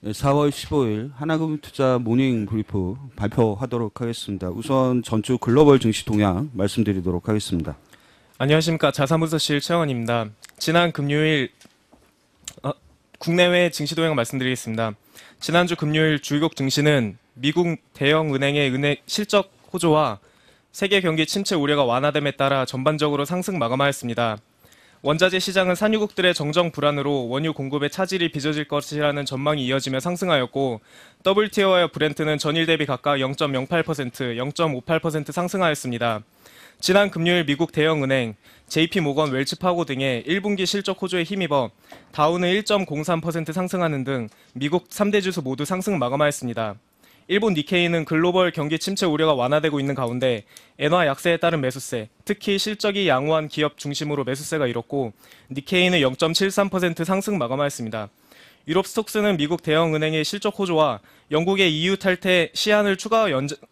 4월 15일 하나금융투자 모닝 브리프 발표하도록 하겠습니다. 우선 전주 글로벌 증시 동향 말씀드리도록 하겠습니다. 안녕하십니까. 자산분석실 최원입니다. 지난 금요일 국내외 증시 동향 말씀드리겠습니다. 지난주 금요일 주요국 증시는 미국 대형 은행의 실적 호조와 세계 경기 침체 우려가 완화됨에 따라 전반적으로 상승 마감하였습니다. 원자재 시장은 산유국들의 정정 불안으로 원유 공급에 차질이 빚어질 것이라는 전망이 이어지며 상승하였고, WTI와 브렌트는 전일 대비 각각 0.08%, 0.58% 상승하였습니다. 지난 금요일 미국 대형은행, JP모건 웰츠파고 등의 1분기 실적 호조에 힘입어 다우는 1.03% 상승하는 등 미국 3대 지수 모두 상승 마감하였습니다. 일본 니케이는 글로벌 경기 침체 우려가 완화되고 있는 가운데 엔화 약세에 따른 매수세, 특히 실적이 양호한 기업 중심으로 매수세가 일었고, 니케이는 0.73% 상승 마감하였습니다. 유럽 스톡스는 미국 대형은행의 실적 호조와 영국의 EU 탈퇴 시한을 추가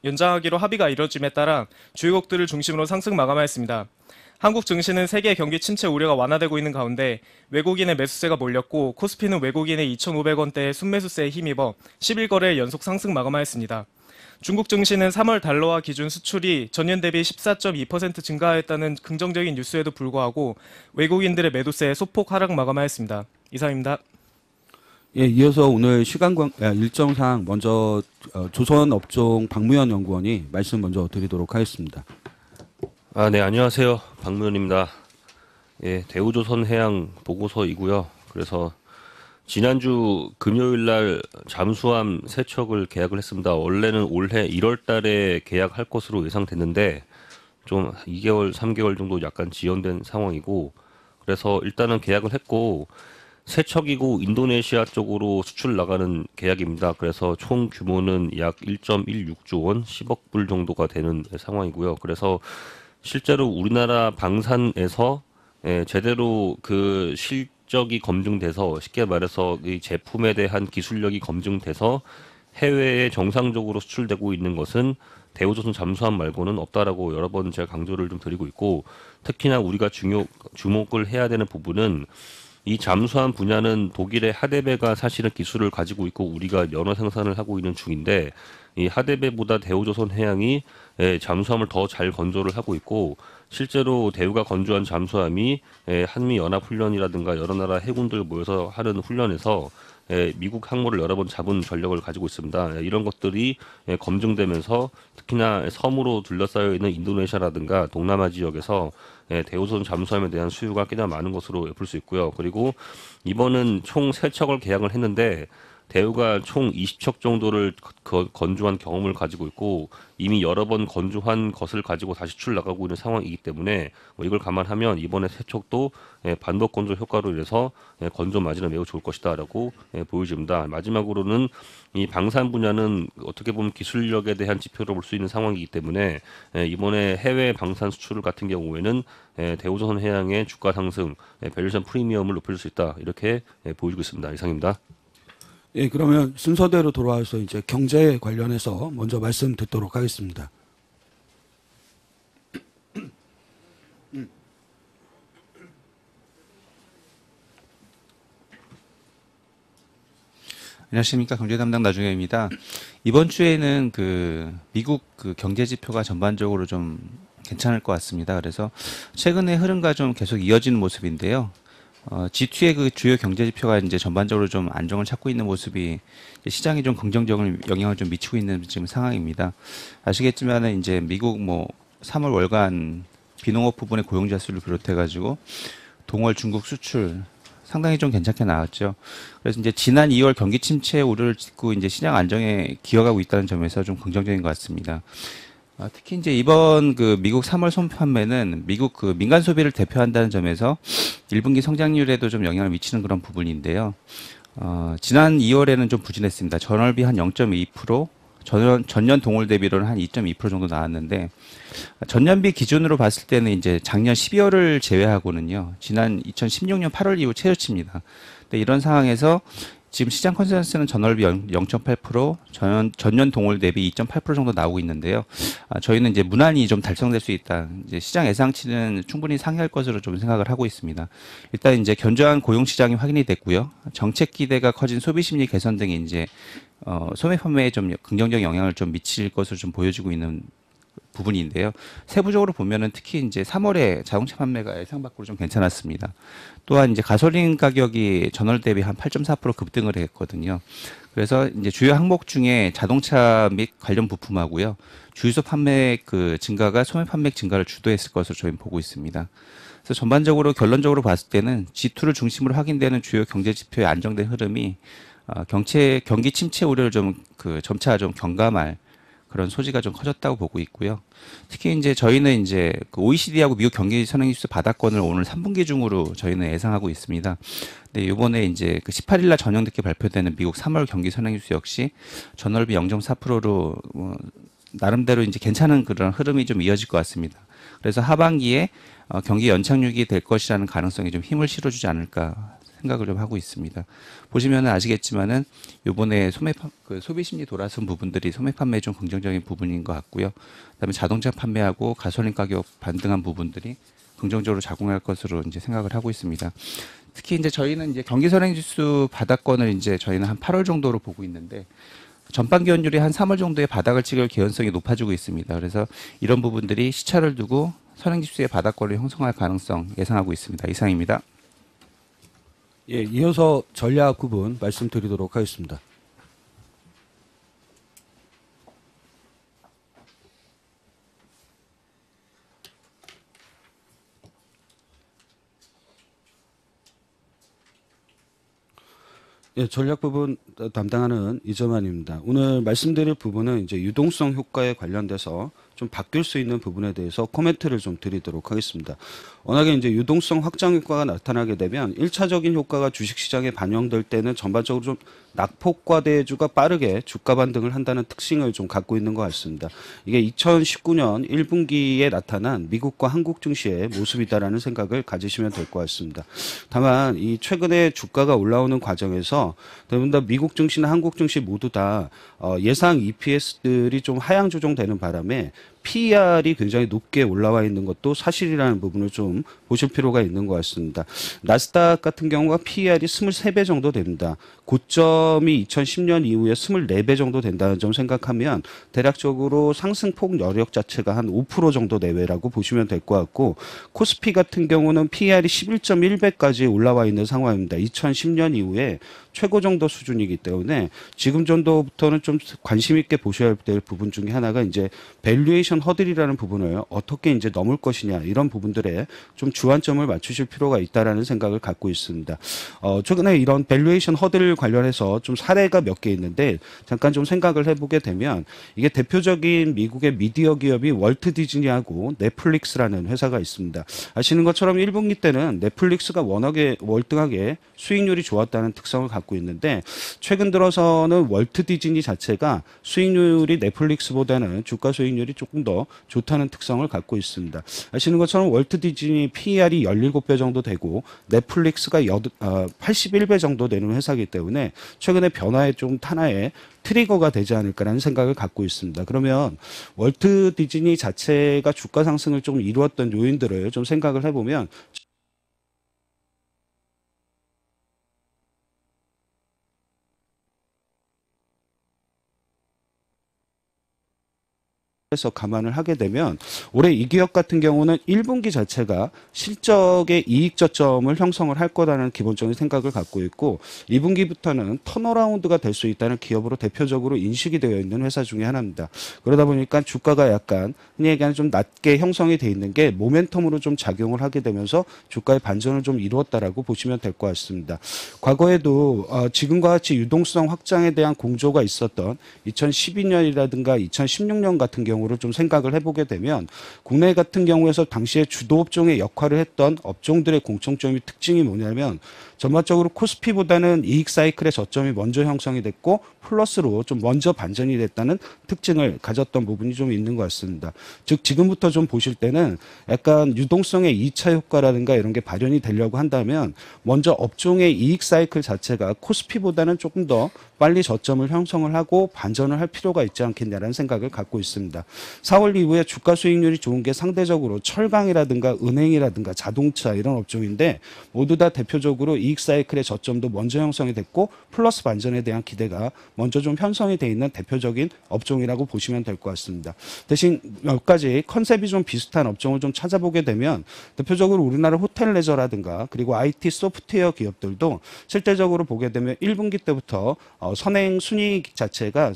연장하기로 합의가 이뤄짐에 따라 주요국들을 중심으로 상승 마감하였습니다. 한국 증시는 세계 경기 침체 우려가 완화되고 있는 가운데 외국인의 매수세가 몰렸고, 코스피는 외국인의 2,500원대의 순매수세에 힘입어 11거래 연속 상승 마감하였습니다. 중국 증시는 3월 달러화 기준 수출이 전년 대비 14.2% 증가하였다는 긍정적인 뉴스에도 불구하고 외국인들의 매도세에 소폭 하락 마감하였습니다. 이상입니다. 예, 이어서 오늘 일정상 먼저 조선업종 박무현 연구원이 말씀 먼저 드리도록 하겠습니다. 네, 안녕하세요. 박무현입니다. 예, 대우조선해양 보고서이고요. 그래서 지난주 금요일 날 잠수함 세척을 계약을 했습니다. 원래는 올해 1월 달에 계약할 것으로 예상됐는데 좀 2개월, 3개월 정도 약간 지연된 상황이고, 그래서 일단은 계약을 했고, 세척이고 인도네시아 쪽으로 수출 나가는 계약입니다. 그래서 총 규모는 약 1.16조 원, 10억 불 정도가 되는 상황이고요. 그래서 실제로 우리나라 방산에서 제대로 그 실적이 검증돼서, 쉽게 말해서 이 제품에 대한 기술력이 검증돼서 해외에 정상적으로 수출되고 있는 것은 대우조선 잠수함 말고는 없다라고 여러 번 제가 강조를 좀 드리고 있고, 특히나 우리가 주목을 해야 되는 부분은 이 잠수함 분야는 독일의 하데베가 사실은 기술을 가지고 있고 우리가 연어 생산을 하고 있는 중인데, 이 하데베보다 대우조선 해양이 잠수함을 더 잘 건조를 하고 있고, 실제로 대우가 건조한 잠수함이 한미 연합 훈련이라든가 여러 나라 해군들 모여서 하는 훈련에서 미국 항모를 여러 번 잡은 전력을 가지고 있습니다. 이런 것들이 검증되면서 특히나 섬으로 둘러싸여 있는 인도네시아라든가 동남아 지역에서 대우조선 잠수함에 대한 수요가 꽤나 많은 것으로 볼 수 있고요. 그리고 이번은 총 3척을 계약을 했는데 대우가 총 20척 정도를 건조한 경험을 가지고 있고, 이미 여러 번 건조한 것을 가지고 다시 출 나가고 있는 상황이기 때문에 이걸 감안하면 이번에 세척도 반복 건조 효과로 인해서 건조 마진은 매우 좋을 것이다라고 보여집니다. 마지막으로는 이 방산 분야는 어떻게 보면 기술력에 대한 지표로 볼 수 있는 상황이기 때문에 이번에 해외 방산 수출 같은 경우에는 대우조선 해양의 주가 상승, 밸류에이션 프리미엄을 높일 수 있다, 이렇게 보여주고 있습니다. 이상입니다. 예, 그러면 순서대로 돌아와서 이제 경제 관련해서 먼저 말씀 듣도록 하겠습니다. 안녕하십니까. 경제 담당 나중현입니다. 이번 주에는 미국 경제 지표가 전반적으로 좀 괜찮을 것 같습니다. 그래서 최근의 흐름과 좀 계속 이어지는 모습인데요. G2의 주요 경제 지표가 이제 전반적으로 좀 안정을 찾고 있는 모습이 시장에 좀 긍정적인 영향을 좀 미치고 있는 지금 상황입니다. 아시겠지만은 이제 미국 3월 월간 비농업 부분의 고용자 수를 비롯해가지고 동월 중국 수출 상당히 좀 괜찮게 나왔죠. 그래서 이제 지난 2월 경기 침체 우려를 딛고 이제 시장 안정에 기여하고 있다는 점에서 좀 긍정적인 것 같습니다. 특히 이제 이번 미국 3월 손판매는 미국 민간 소비를 대표한다는 점에서 1분기 성장률에도 좀 영향을 미치는 그런 부분인데요. 지난 2월에는 좀 부진했습니다. 전월비 한 0.2%, 전년 동월 대비로는 한 2.2% 정도 나왔는데, 전년비 기준으로 봤을 때는 이제 작년 12월을 제외하고는요, 지난 2016년 8월 이후 최저치입니다. 근데 이런 상황에서 지금 시장 컨센서스는 전월비 0.8%, 전년 동월 대비 2.8% 정도 나오고 있는데요. 저희는 이제 무난히 좀 달성될 수 있다. 이제 시장 예상치는 충분히 상회할 것으로 좀 생각을 하고 있습니다. 일단 이제 견조한 고용 시장이 확인이 됐고요. 정책 기대가 커진 소비 심리 개선 등이 이제 소매 판매에 좀 긍정적 영향을 좀 미칠 것으로 좀 보여지고 있는 부분인데요. 세부적으로 보면은 특히 이제 3월에 자동차 판매가 예상 밖으로 좀 괜찮았습니다. 또한 이제 가솔린 가격이 전월 대비 한 8.4% 급등을 했거든요. 그래서 이제 주요 항목 중에 자동차 및 관련 부품하고요. 주유소 판매 그 증가가 소매 판매 증가를 주도했을 것으로 저희는 보고 있습니다. 그래서 전반적으로 결론적으로 봤을 때는 G2를 중심으로 확인되는 주요 경제 지표의 안정된 흐름이 경기 침체 우려를 좀 점차 좀 경감할 그런 소지가 좀 커졌다고 보고 있고요. 특히 이제 저희는 이제 그 OECD하고 미국 경기 선행지수 바닥권을 오늘 3분기 중으로 저희는 예상하고 있습니다. 근데 이번에 이제 그 18일 날 저녁 늦게 발표되는 미국 3월 경기 선행지수 역시 전월비 0.4%로 나름대로 이제 괜찮은 그런 흐름이 좀 이어질 것 같습니다. 그래서 하반기에 경기 연착륙이 될 것이라는 가능성이 좀 힘을 실어주지 않을까 생각을 좀 하고 있습니다. 보시면 아시겠지만은 요번에 소비 심리 돌아선 부분들이 소매 판매에 좀 긍정적인 부분인 것 같고요. 그다음에 자동차 판매하고 가솔린 가격 반등한 부분들이 긍정적으로 작용할 것으로 이제 생각을 하고 있습니다. 특히 이제 저희는 이제 경기 선행지수 바닥권을 이제 저희는 한 8월 정도로 보고 있는데 전반기 연율이 한 3월 정도에 바닥을 찍을 개연성이 높아지고 있습니다. 그래서 이런 부분들이 시차를 두고 선행지수의 바닥권을 형성할 가능성 예상하고 있습니다. 이상입니다. 예, 이어서 전략 부분 말씀드리도록 하겠습니다. 예, 전략 부분 담당하는 이정환입니다. 오늘 말씀드릴 부분은 이제 유동성 효과에 관련돼서 좀 바뀔 수 있는 부분에 대해서 코멘트를 좀 드리도록 하겠습니다. 워낙에 이제 유동성 확장 효과가 나타나게 되면 1차적인 효과가 주식시장에 반영될 때는 전반적으로 좀 낙폭과 대주가 빠르게 주가 반등을 한다는 특징을 좀 갖고 있는 것 같습니다. 이게 2019년 1분기에 나타난 미국과 한국 증시의 모습이다라는 생각을 가지시면 될 것 같습니다. 다만 이 최근에 주가가 올라오는 과정에서 대부분 다 미국 증시나 한국 증시 모두 다 예상 EPS들이 좀 하향 조정되는 바람에 PER이 굉장히 높게 올라와 있는 것도 사실이라는 부분을 좀 보실 필요가 있는 것 같습니다. 나스닥 같은 경우가 PER이 23배 정도 됩니다. 고점이 2010년 이후에 24배 정도 된다는 점 생각하면 대략적으로 상승폭 여력 자체가 한 5% 정도 내외라고 보시면 될 것 같고, 코스피 같은 경우는 PER이 11.1배까지 올라와 있는 상황입니다. 2010년 이후에 최고 정도 수준이기 때문에 지금 정도부터는 좀 관심 있게 보셔야 될 부분 중에 하나가 이제 밸류에이션 허들이라는 부분을 어떻게 이제 넘을 것이냐, 이런 부분들에 좀 주안점을 맞추실 필요가 있다라는 생각을 갖고 있습니다. 최근에 이런 밸류에이션 허들 관련해서 좀 사례가 몇 개 있는데 잠깐 좀 생각을 해보게 되면 이게 대표적인 미국의 미디어 기업이 월트 디즈니하고 넷플릭스라는 회사가 있습니다. 아시는 것처럼 1분기 때는 넷플릭스가 워낙에 월등하게 수익률이 좋았다는 특성을 갖고 있는데 최근 들어서는 월트 디즈니 자체가 수익률이 넷플릭스보다는 주가 수익률이 조금 더 좋다는 특성을 갖고 있습니다. 아시는 것처럼 월트 디즈니 PER이 17배 정도 되고 넷플릭스가 81배 정도 되는 회사이기 때문에 최근에 변화의 좀 하나의 트리거가 되지 않을까라는 생각을 갖고 있습니다. 그러면 월트 디즈니 자체가 주가 상승을 좀 이루었던 요인들을 좀 생각을 해보면 에서 감안을 하게 되면 올해 이 기업 같은 경우는 1분기 자체가 실적의 이익 저점을 형성을 할 거라는 기본적인 생각을 갖고 있고 2분기부터는 턴어라운드가 될 수 있다는 기업으로 대표적으로 인식이 되어 있는 회사 중에 하나입니다. 그러다 보니까 주가가 약간 흔히 얘기하는 좀 낮게 형성이 돼 있는 게 모멘텀으로 좀 작용을 하게 되면서 주가의 반전을 좀 이루었다라고 보시면 될 것 같습니다. 과거에도 지금과 같이 유동성 확장에 대한 공조가 있었던 2012년이라든가 2016년 같은 경우를 좀 생각을 해보게 되면 국내 같은 경우에서 당시에 주도 업종의 역할을 했던 업종들의 공통점이 특징이 뭐냐면 전반적으로 코스피보다는 이익 사이클의 저점이 먼저 형성이 됐고 플러스로 좀 먼저 반전이 됐다는 특징을 가졌던 부분이 좀 있는 것 같습니다. 즉 지금부터 좀 보실 때는 약간 유동성의 2차 효과라든가 이런 게 발현이 되려고 한다면 먼저 업종의 이익 사이클 자체가 코스피보다는 조금 더 빨리 저점을 형성을 하고 반전을 할 필요가 있지 않겠냐라는 생각을 갖고 있습니다. 4월 이후에 주가 수익률이 좋은 게 상대적으로 철강이라든가 은행이라든가 자동차 이런 업종인데 모두 다 대표적으로 이익 사이클의 저점도 먼저 형성이 됐고 플러스 반전에 대한 기대가 먼저 좀 형성이 돼 있는 대표적인 업종이라고 보시면 될 것 같습니다. 대신 몇 가지 컨셉이 좀 비슷한 업종을 좀 찾아보게 되면 대표적으로 우리나라 호텔 레저라든가 그리고 IT 소프트웨어 기업들도 실제적으로 보게 되면 1분기 때부터 선행 순이익 자체가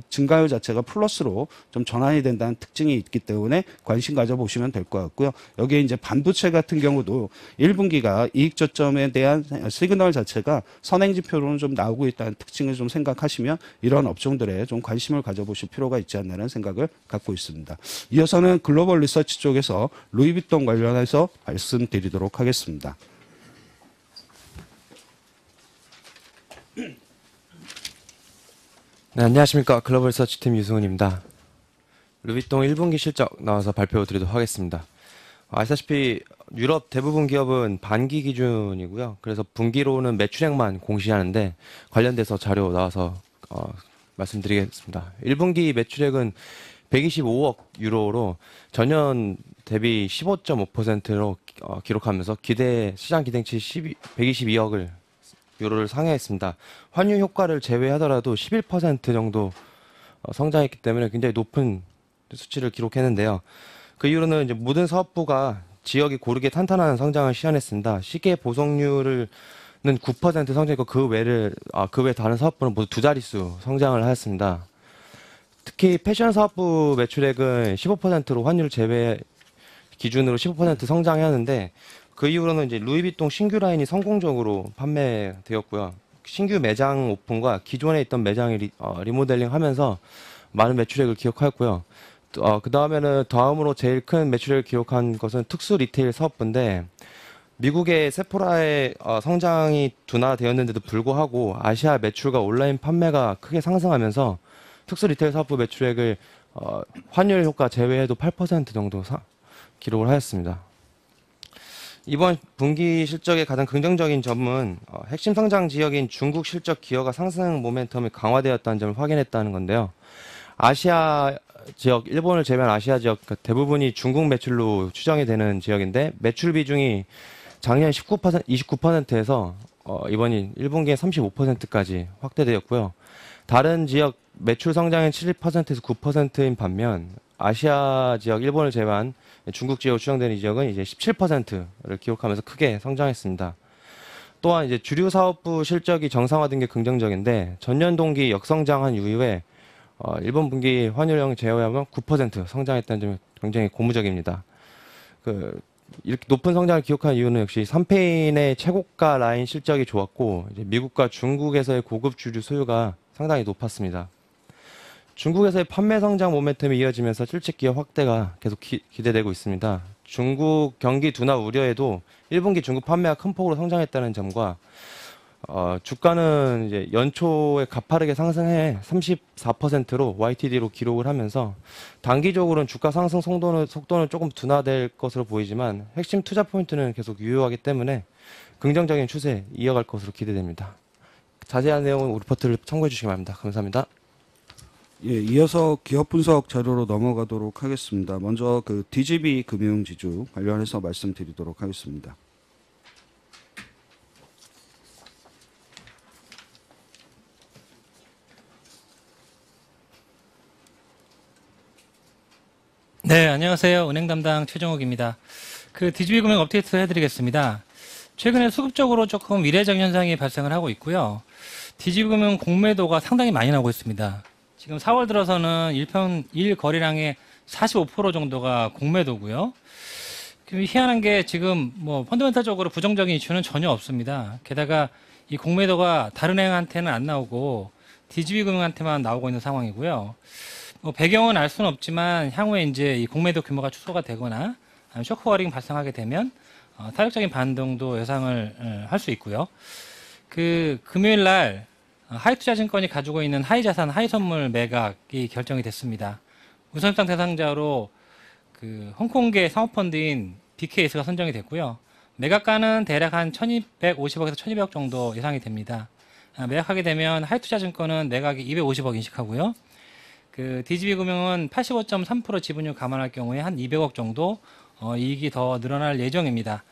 증가율 자체가 플러스로 좀 전환이 된다는 특징이 있기 때문에 관심 가져보시면 될 것 같고요. 여기에 이제 반도체 같은 경우도 1분기가 이익 저점에 대한 시그널 자체가 선행 지표로는 좀 나오고 있다는 특징을 좀 생각하시면 이런 업종들에 좀 관심을 가져보실 필요가 있지 않나라는 생각을 갖고 있습니다. 이어서는 글로벌 리서치 쪽에서 루이비통 관련해서 말씀드리도록 하겠습니다. 네, 안녕하십니까. 글로벌 리서치팀 유승훈입니다. 루이비통 1분기 실적 나와서 발표드리도록 하겠습니다. 아시다시피 유럽 대부분 기업은 반기 기준이고요. 그래서 분기로는 매출액만 공시하는데 관련돼서 자료 나와서 말씀드리겠습니다. 1분기 매출액은 125억 유로로 전년 대비 15.5%로 기록하면서 시장 기대치 122억을 유로를 상회했습니다. 환율 효과를 제외하더라도 11% 정도 성장했기 때문에 굉장히 높은 수치를 기록했는데요. 그 이유로는 이제 모든 사업부가 지역이 고르게 탄탄한 성장을 시현했습니다. 시계 보석률은 9% 성장했고 그 외 다른 사업부는 모두 두 자릿수 성장을 하였습니다. 특히 패션 사업부 매출액은 15%로 환율 제외 기준으로 15% 성장하였는데 그 이후로는 이제 루이비통 신규 라인이 성공적으로 판매되었고요. 신규 매장 오픈과 기존에 있던 매장이 리모델링하면서 많은 매출액을 기록하였고요. 그 다음으로 제일 큰 매출액을 기록한 것은 특수 리테일 사업부인데 미국의 세포라의 성장이 둔화되었는데도 불구하고 아시아 매출과 온라인 판매가 크게 상승하면서 특수 리테일 사업부 매출액을 환율 효과 제외해도 8% 정도 기록을 하였습니다. 이번 분기 실적의 가장 긍정적인 점은 핵심 성장 지역인 중국 실적 기여가 상승 모멘텀이 강화되었다는 점을 확인했다는 건데요. 아시아 지역, 일본을 제외한 아시아 지역 대부분이 중국 매출로 추정이 되는 지역인데 매출 비중이 작년 29%에서 이번 1분기에 35%까지 확대되었고요. 다른 지역 매출 성장은 7%에서 9%인 반면 아시아 지역, 일본을 제외한 중국 지역으로 추정되는 이 지역은 이제 17%를 기록하면서 크게 성장했습니다. 또한 이제 주류 사업부 실적이 정상화된 게 긍정적인데 전년 동기 역성장한 이후에 일본 분기 환율형 제외하면 9% 성장했다는 점이 굉장히 고무적입니다. 이렇게 높은 성장을 기록한 이유는 역시 3페인의 최고가 라인 실적이 좋았고 이제 미국과 중국에서의 고급 주류 수요가 상당히 높았습니다. 중국에서의 판매 성장 모멘텀이 이어지면서 실적 기여 확대가 계속 기대되고 있습니다. 중국 경기 둔화 우려에도 1분기 중국 판매가 큰 폭으로 성장했다는 점과 주가는 이제 연초에 가파르게 상승해 34%로 YTD로 기록을 하면서 단기적으로는 주가 상승 속도는 조금 둔화될 것으로 보이지만 핵심 투자 포인트는 계속 유효하기 때문에 긍정적인 추세 이어갈 것으로 기대됩니다. 자세한 내용은 우리 리포트를 참고해 주시기 바랍니다. 감사합니다. 예, 이어서 기업 분석 자료로 넘어가도록 하겠습니다. 먼저 DGB 금융지주 관련해서 말씀드리도록 하겠습니다. 네, 안녕하세요. 은행 담당 최정욱입니다. DGB 금융 업데이트 해드리겠습니다. 최근에 수급적으로 조금 이례적 현상이 발생을 하고 있고요. DGB 금융 공매도가 상당히 많이 나오고 있습니다. 지금 4월 들어서는 일 거래량의 45% 정도가 공매도고요. 희한한 게 지금 펀더멘탈적으로 부정적인 이슈는 전혀 없습니다. 게다가 이 공매도가 다른 은행한테는 안 나오고 DGB 금융한테만 나오고 있는 상황이고요. 배경은 알 수는 없지만 향후에 이제 이 공매도 규모가 축소가 되거나 쇼크워링 발생하게 되면 타격적인 반등도 예상을 할 수 있고요. 그 금요일 날 하이투자증권이 가지고 있는 하이자산, 하이선물 매각이 결정이 됐습니다. 우선협상 대상자로 그 홍콩계 사모펀드인 BKS가 선정이 됐고요. 매각가는 대략 한 1,250억에서 1,200억 정도 예상이 됩니다. 매각하게 되면 하이투자증권은 매각이 250억 인식하고요. 그 DGB금융은 85.3% 지분율 감안할 경우에 한 200억 정도 이익이 더 늘어날 예정입니다.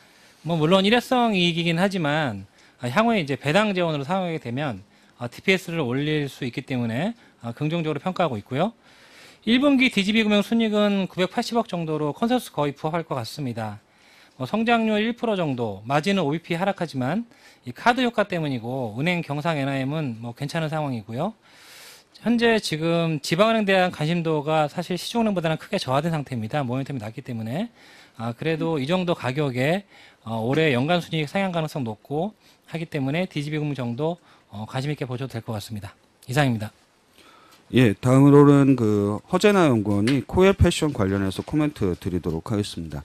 뭐 물론 일회성 이익이긴 하지만 향후에 이제 배당 재원으로 사용하게 되면 DPS를 올릴 수 있기 때문에 긍정적으로 평가하고 있고요. 1분기 DGB금융 순이익은 980억 정도로 컨센서스 거의 부합할 것 같습니다. 성장률 1% 정도, 마진은 OBP 하락하지만 이 카드 효과 때문이고 은행 경상 NIM은 뭐 괜찮은 상황이고요. 현재 지금 지방은행에 대한 관심도가 사실 시중은행보다는 크게 저하된 상태입니다. 모멘텀이 낮기 때문에 그래도 이 정도 가격에 올해 연간 순이익 상향 가능성 높고 하기 때문에 DGB금융 정도 관심 있게 보셔도 될 것 같습니다. 이상입니다. 예, 다음으로는 그 허재나 연구원이 코엘 패션 관련해서 코멘트 드리도록 하겠습니다.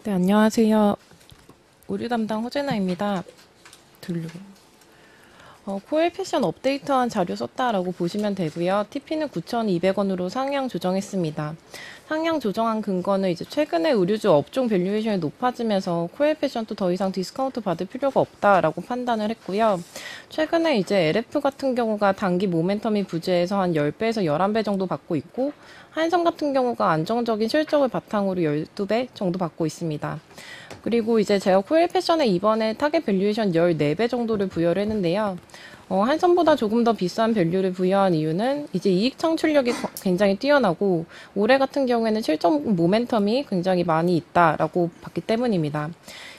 네, 안녕하세요. 의류 담당 허재나입니다. 코엘 패션 업데이트한 자료 썼다라고 보시면 되고요. TP는 9,200원으로 상향 조정했습니다. 상향 조정한 근거는 이제 최근에 의류주 업종 밸류에이션이 높아지면서 코엘 패션도 더 이상 디스카운트 받을 필요가 없다라고 판단을 했고요. 최근에 이제 LF 같은 경우가 단기 모멘텀이 부재해서 한 10배에서 11배 정도 받고 있고, 한성 같은 경우가 안정적인 실적을 바탕으로 12배 정도 받고 있습니다. 그리고 이제 제가 코엘 패션에 이번에 타겟 밸류에이션 14배 정도를 부여를 했는데요. 한성보다 조금 더 비싼 밸류를 부여한 이유는 이제 이익 창출력이 굉장히 뛰어나고 올해 같은 경우에는 실적 모멘텀이 굉장히 많이 있다라고 봤기 때문입니다.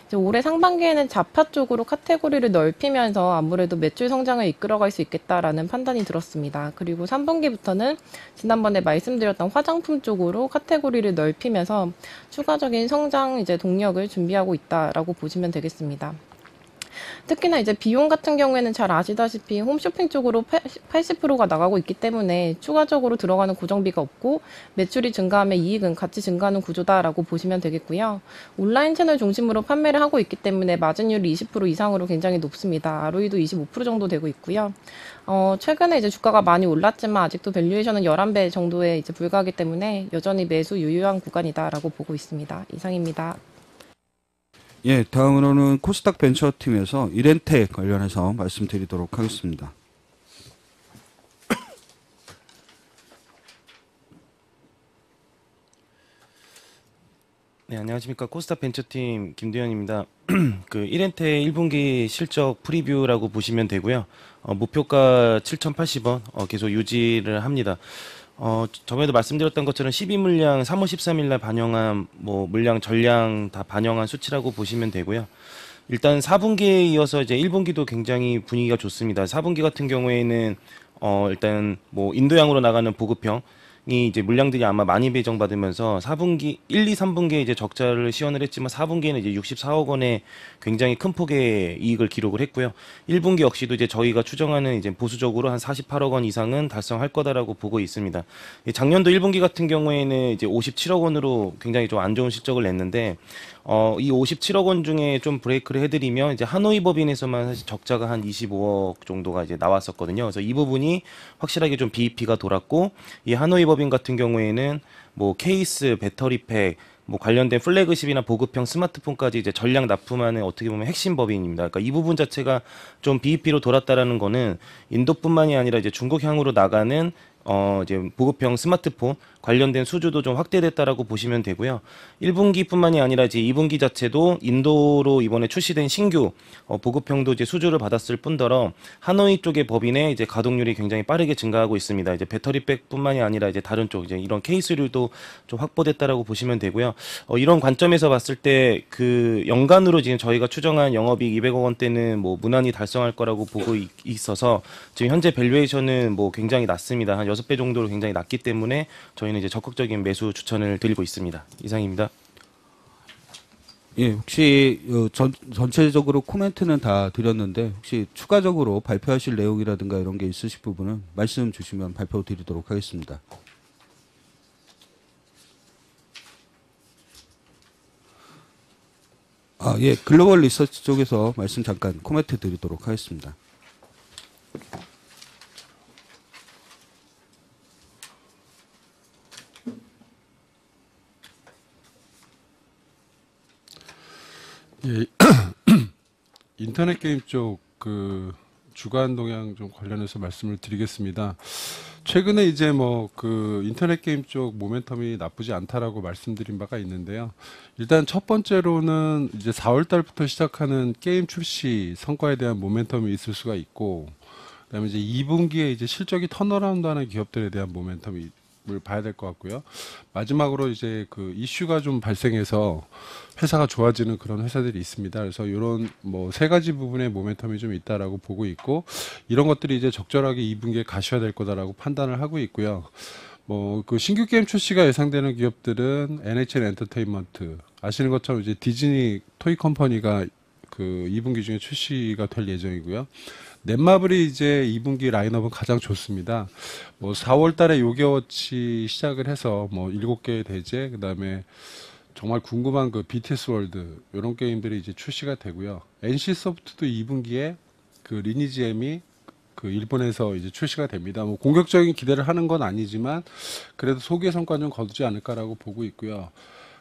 이제 올해 상반기에는 자파 쪽으로 카테고리를 넓히면서 아무래도 매출 성장을 이끌어갈 수 있겠다라는 판단이 들었습니다. 그리고 3분기부터는 지난번에 말씀드렸던 화장품 쪽으로 카테고리를 넓히면서 추가적인 성장 이제 동력을 준비하고 있다라고 보시면 되겠습니다. 특히나 이제 비용 같은 경우에는 잘 아시다시피 홈쇼핑 쪽으로 80%가 나가고 있기 때문에 추가적으로 들어가는 고정비가 없고 매출이 증가하면 이익은 같이 증가하는 구조다라고 보시면 되겠고요. 온라인 채널 중심으로 판매를 하고 있기 때문에 마진율이 20% 이상으로 굉장히 높습니다. ROE도 25% 정도 되고 있고요. 최근에 이제 주가가 많이 올랐지만 아직도 밸류에이션은 11배 정도에 이제 불과하기 때문에 여전히 매수 유효한 구간이다라고 보고 있습니다. 이상입니다. 예, 다음으로는 코스닥 벤처팀에서 이렌텍 관련해서 말씀드리도록 하겠습니다. 네, 안녕하십니까. 코스닥 벤처팀 김두현입니다. 그 이렌텍 1분기 실적 프리뷰라고 보시면 되고요. 목표가 7,080원 계속 유지를 합니다. 저번에도 말씀드렸던 것처럼 12물량 3월 13일 날 반영한 물량 전량 다 반영한 수치라고 보시면 되고요. 일단 4분기에 이어서 이제 1분기도 굉장히 분위기가 좋습니다. 4분기 같은 경우에는 일단 인도양으로 나가는 보급형 이 이제 물량들이 아마 많이 배정받으면서 4분기 1, 2, 3분기에 이제 적자를 시현을 했지만 4분기에는 이제 64억 원의 굉장히 큰 폭의 이익을 기록을 했고요. 1분기 역시도 이제 저희가 추정하는 이제 보수적으로 한 48억 원 이상은 달성할 거다라고 보고 있습니다. 작년도 1분기 같은 경우에는 이제 57억 원으로 굉장히 좀 안 좋은 실적을 냈는데 이 57억 원 중에 좀 브레이크를 해드리면 이제 하노이 법인에서만 사실 적자가 한 25억 정도가 이제 나왔었거든요. 그래서 이 부분이 확실하게 좀 BEP가 돌았고, 이 하노이 법인 같은 경우에는 케이스, 배터리팩, 관련된 플래그십이나 보급형 스마트폰까지 이제 전량 납품하는 어떻게 보면 핵심 법인입니다. 그러니까 이 부분 자체가 좀 BEP로 돌았다라는 거는 인도뿐만이 아니라 이제 중국향으로 나가는 이제 보급형 스마트폰 관련된 수주도 좀 확대됐다라고 보시면 되고요. 1분기뿐만이 아니라 이제 2분기 자체도 인도로 이번에 출시된 신규 보급형도 이제 수주를 받았을 뿐더러 하노이 쪽의 법인의 이제 가동률이 굉장히 빠르게 증가하고 있습니다. 이제 배터리백뿐만이 아니라 이제 다른 쪽 이제 이런 케이스류도 좀 확보됐다라고 보시면 되고요. 이런 관점에서 봤을 때 그 연간으로 지금 저희가 추정한 영업이익 200억 원대는 무난히 달성할 거라고 보고 있어서 지금 현재 밸류에이션은 굉장히 낮습니다. 한 6배 정도로 굉장히 낮기 때문에 저희는 이제 적극적인 매수 추천을 드리고 있습니다. 이상입니다. 예, 혹시 전체적으로 코멘트는 다 드렸는데 혹시 추가적으로 발표하실 내용이라든가 이런 게 있으실 부분은 말씀 주시면 발표 드리도록 하겠습니다. 예, 글로벌 리서치 쪽에서 말씀 잠깐 코멘트 드리도록 하겠습니다. 예, 인터넷 게임 쪽 그 주간 동향 좀 관련해서 말씀을 드리겠습니다. 최근에 이제 뭐 그 인터넷 게임 쪽 모멘텀이 나쁘지 않다라고 말씀드린 바가 있는데요. 일단 첫 번째로는 이제 4월 달부터 시작하는 게임 출시 성과에 대한 모멘텀이 있을 수가 있고, 그다음에 이제 2분기에 이제 실적이 턴어라운드하는 기업들에 대한 모멘텀이 을 봐야 될 것 같고요. 마지막으로 이제 그 이슈가 좀 발생해서 회사가 좋아지는 그런 회사들이 있습니다. 그래서 이런 뭐 세 가지 부분의 모멘텀이 좀 있다라고 보고 있고, 이런 것들이 이제 적절하게 2분기에 가셔야 될 거다라고 판단을 하고 있고요. 뭐 그 신규 게임 출시가 예상되는 기업들은 NHL 엔터테인먼트, 아시는 것처럼 이제 디즈니 토이 컴퍼니가 그 2분기 중에 출시가 될 예정이고요. 넷마블이 이제 2분기 라인업은 가장 좋습니다. 뭐 4월 달에 요게워치 시작을 해서 뭐 7개의 대제, 그다음에 정말 궁금한 그 BTS 월드 이런 게임들이 이제 출시가 되고요. NC 소프트도 2분기에 그 리니지 M이 그 일본에서 이제 출시가 됩니다. 뭐 공격적인 기대를 하는 건 아니지만 그래도 소개 성과 좀 거두지 않을까라고 보고 있고요.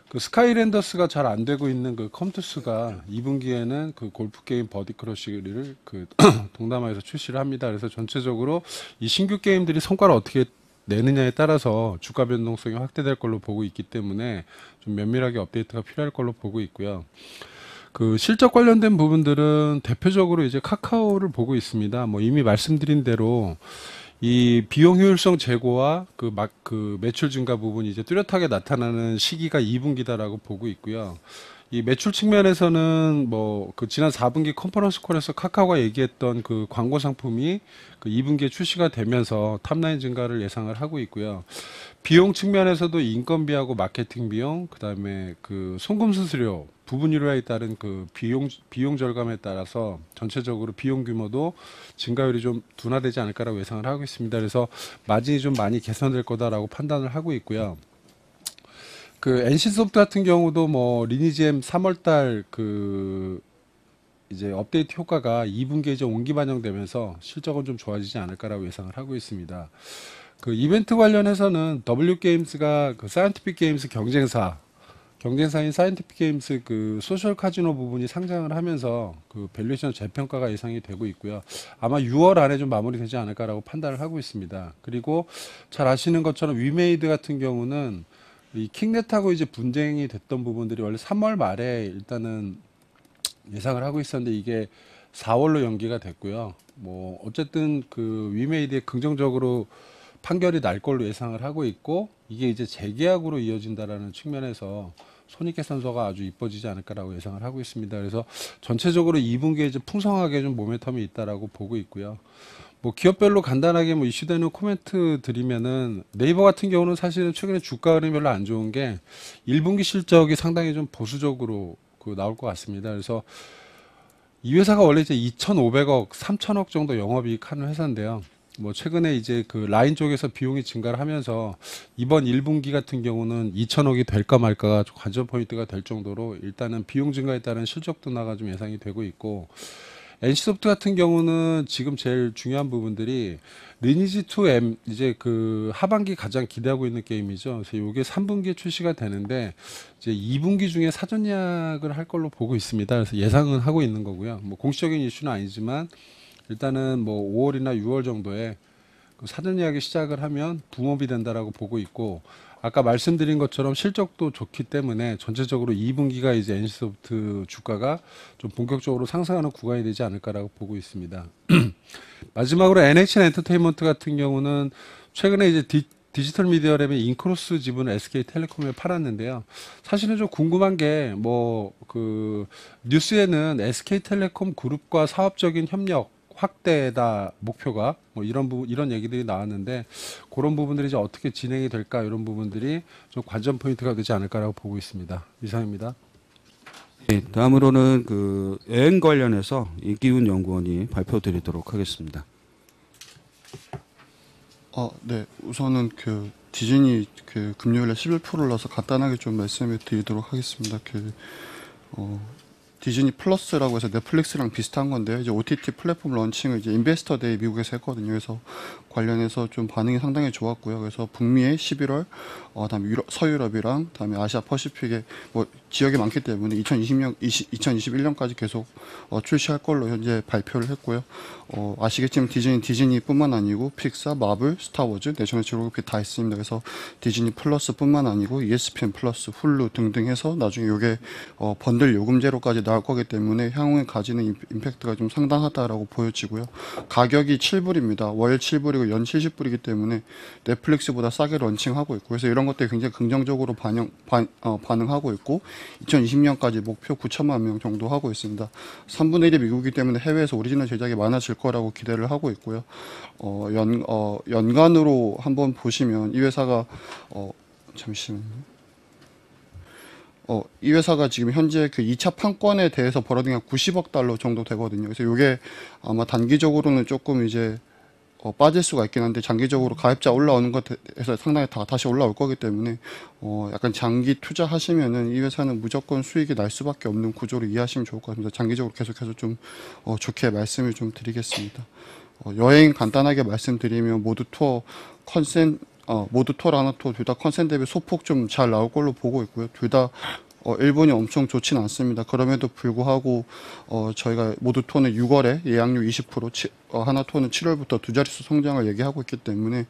그 스카이랜더스가 잘 안 되고 있는 그 컴투스가 2분기에는 그 골프 게임 버디 크러쉬를 그 동남아에서 출시를 합니다. 그래서 전체적으로 이 신규 게임들이 성과를 어떻게 내느냐에 따라서 주가 변동성이 확대될 걸로 보고 있기 때문에 좀 면밀하게 업데이트가 필요할 걸로 보고 있고요. 그 실적 관련된 부분들은 대표적으로 이제 카카오를 보고 있습니다. 뭐 이미 말씀드린 대로 이 비용 효율성 제고와 그 매출 증가 부분이 이제 뚜렷하게 나타나는 시기가 2분기다라고 보고 있고요. 이 매출 측면에서는 뭐 그 지난 4분기 컨퍼런스 콜에서 카카오가 얘기했던 그 광고 상품이 그 2분기에 출시가 되면서 탑라인 증가를 예상을 하고 있고요. 비용 측면에서도 인건비하고 마케팅 비용, 그다음에 그 송금 수수료 부분 유료화에 따른 그 비용 절감에 따라서 전체적으로 비용 규모도 증가율이 좀 둔화되지 않을까라고 예상을 하고 있습니다. 그래서 마진이 좀 많이 개선될 거다라고 판단을 하고 있고요. 그 NC소프트 같은 경우도 뭐 리니지 M 3월달 그 이제 업데이트 효과가 2분기에 이제 온기 반영되면서 실적은 좀 좋아지지 않을까라고 예상을 하고 있습니다. 그 이벤트 관련해서는 W게임스가 그 사이언티픽 게임스 경쟁사인 사이언티픽 게임스 그 소셜 카지노 부분이 상장을 하면서 그 밸류에이션 재평가가 예상이 되고 있고요. 아마 6월 안에 좀 마무리되지 않을까라고 판단을 하고 있습니다. 그리고 잘 아시는 것처럼 위메이드 같은 경우는 이 킹넷하고 이제 분쟁이 됐던 부분들이 원래 3월 말에 일단은 예상을 하고 있었는데 이게 4월로 연기가 됐고요. 뭐 어쨌든 그 위메이드에 긍정적으로 판결이 날 걸로 예상을 하고 있고, 이게 이제 재계약으로 이어진다라는 측면에서 손익계산서가 아주 이뻐지지 않을까라고 예상을 하고 있습니다. 그래서 전체적으로 2분기에 이제 풍성하게 좀 모멘텀이 있다라고 보고 있고요. 뭐 기업별로 간단하게 뭐 이슈되는 코멘트 드리면은 네이버 같은 경우는 사실은 최근에 주가 흐름이 별로 안 좋은 게 1분기 실적이 상당히 좀 보수적으로 그 나올 것 같습니다. 그래서 이 회사가 원래 이제 2,500억, 3,000억 정도 영업이익 하는 회사인데요. 뭐 최근에 이제 그 라인 쪽에서 비용이 증가를 하면서 이번 1분기 같은 경우는 2,000억이 될까 말까가 관전 포인트가 될 정도로 일단은 비용 증가에 따른 실적 둔화가 좀 예상이 되고 있고, NC소프트 같은 경우는 지금 제일 중요한 부분들이 리니지 2M 이제 그 하반기 가장 기대하고 있는 게임이죠. 그래서 이게 3분기에 출시가 되는데 이제 2분기 중에 사전 예약을 할 걸로 보고 있습니다. 그래서 예상은 하고 있는 거고요. 뭐 공식적인 이슈는 아니지만 일단은 뭐 5월이나 6월 정도에 그 사전 예약이 시작을 하면 붐업이 된다라고 보고 있고, 아까 말씀드린 것처럼 실적도 좋기 때문에 전체적으로 2분기가 이제 NC소프트 주가가 좀 본격적으로 상승하는 구간이 되지 않을까라고 보고 있습니다. 마지막으로 NHL 엔터테인먼트 같은 경우는 최근에 이제 디지털 미디어랩의 인크로스 지분을 SK텔레콤에 팔았는데요. 사실은 좀 궁금한 게 뭐 그 뉴스에는 SK텔레콤 그룹과 사업적인 협력 확대다 목표가 뭐 이런 부분 이런 얘기들이 나왔는데, 그런 부분들이 이제 어떻게 진행이 될까, 이런 부분들이 좀 관전 포인트가 되지 않을까라고 보고 있습니다. 이상입니다. 다음으로는 그 여행 관련해서 이기훈 연구원이 발표드리도록 하겠습니다. 네. 우선은 그 디즈니 그 금요일에 11%를 올라서 간단하게 좀 말씀을 드리도록 하겠습니다. 디즈니 플러스라고 해서 넷플릭스랑 비슷한 건데요. 이제 OTT 플랫폼 런칭을 이제 인베스터 데이 미국에서 했거든요. 그래서 관련해서 좀 반응이 상당히 좋았고요. 그래서 북미의 11월, 다음에 서유럽이랑 다음에 아시아 퍼시픽에 뭐 지역이 많기 때문에 2021년까지 계속 출시할 걸로 현재 발표를 했고요. 아시겠지만 디즈니뿐만 아니고 픽사, 마블, 스타워즈, 내셔널 지오그래픽 다 있습니다. 그래서 디즈니 플러스뿐만 아니고 ESPN 플러스, 훌루 등등 해서 나중에 이게 번들 요금제로까지 나올 거기 때문에 향후에 가지는 임팩트가 좀 상당하다라고 보여지고요. 가격이 7불입니다. 월 7불이고 연 70불이기 때문에 넷플릭스보다 싸게 런칭하고 있고, 그래서 이런 것들이 굉장히 긍정적으로 반응하고 있고 2020년까지 목표 9천만 명 정도 하고 있습니다. 3분의 1이 미국이기 때문에 해외에서 오리지널 제작이 많아질 거라고 기대를 하고 있고요. 연간으로 한번 보시면 이 회사가 잠시만요. 이 회사가 지금 현재 그 2차 판권에 대해서 벌어들인 게 90억 달러 정도 되거든요. 그래서 이게 아마 단기적으로는 조금 이제 빠질 수가 있긴 한데 장기적으로 가입자 올라오는 것에서 상당히 다시 올라올 거기 때문에 약간 장기 투자하시면은 이 회사는 무조건 수익이 날 수밖에 없는 구조로 이해하시면 좋을 것 같습니다. 장기적으로 계속해서 좀 좋게 말씀을 좀 드리겠습니다. 여행 간단하게 말씀드리면 모두 투어랑 투어 둘 다 컨센 대비 소폭 좀 잘 나올 걸로 보고 있고요. 둘 다 일본이 엄청 좋지는 않습니다. 그럼에도 불구하고 저희가 모두 투어는 6월에 예약률 20%, 하나 투어는 7월부터 두 자릿수 성장을 얘기하고 있기 때문에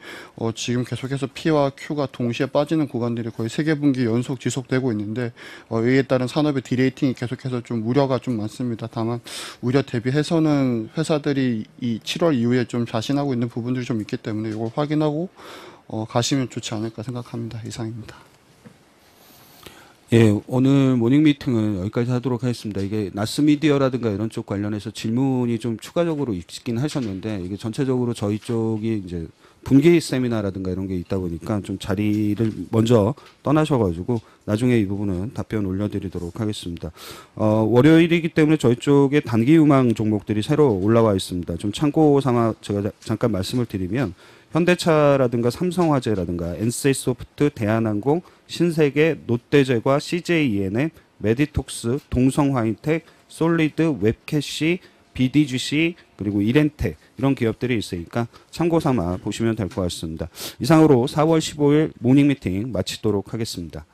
지금 계속해서 P와 Q가 동시에 빠지는 구간들이 거의 3개 분기 연속 지속되고 있는데 이에 따른 산업의 디레이팅이 계속해서 좀 우려가 좀 많습니다. 다만 우려 대비해서는 회사들이 이 7월 이후에 좀 자신하고 있는 부분들이 좀 있기 때문에 이걸 확인하고 가시면 좋지 않을까 생각합니다. 이상입니다. 예, 오늘 모닝 미팅은 여기까지 하도록 하겠습니다. 이게 나스미디어라든가 이런 쪽 관련해서 질문이 좀 추가적으로 있긴 하셨는데 이게 전체적으로 저희 쪽이 이제 분기 세미나라든가 이런 게 있다 보니까 좀 자리를 먼저 떠나셔가지고 나중에 이 부분은 답변 올려드리도록 하겠습니다. 월요일이기 때문에 저희 쪽에 단기 유망 종목들이 새로 올라와 있습니다. 좀 참고 삼아 제가 잠깐 말씀을 드리면 현대차라든가 삼성화재라든가 NC소프트, 대한항공, 신세계, 롯데제과, CJENM, 메디톡스, 동성화인텍, 솔리드, 웹캐시, BDGC 그리고 이렌텍 이런 기업들이 있으니까 참고 삼아 보시면 될 것 같습니다. 이상으로 4월 15일 모닝 미팅 마치도록 하겠습니다.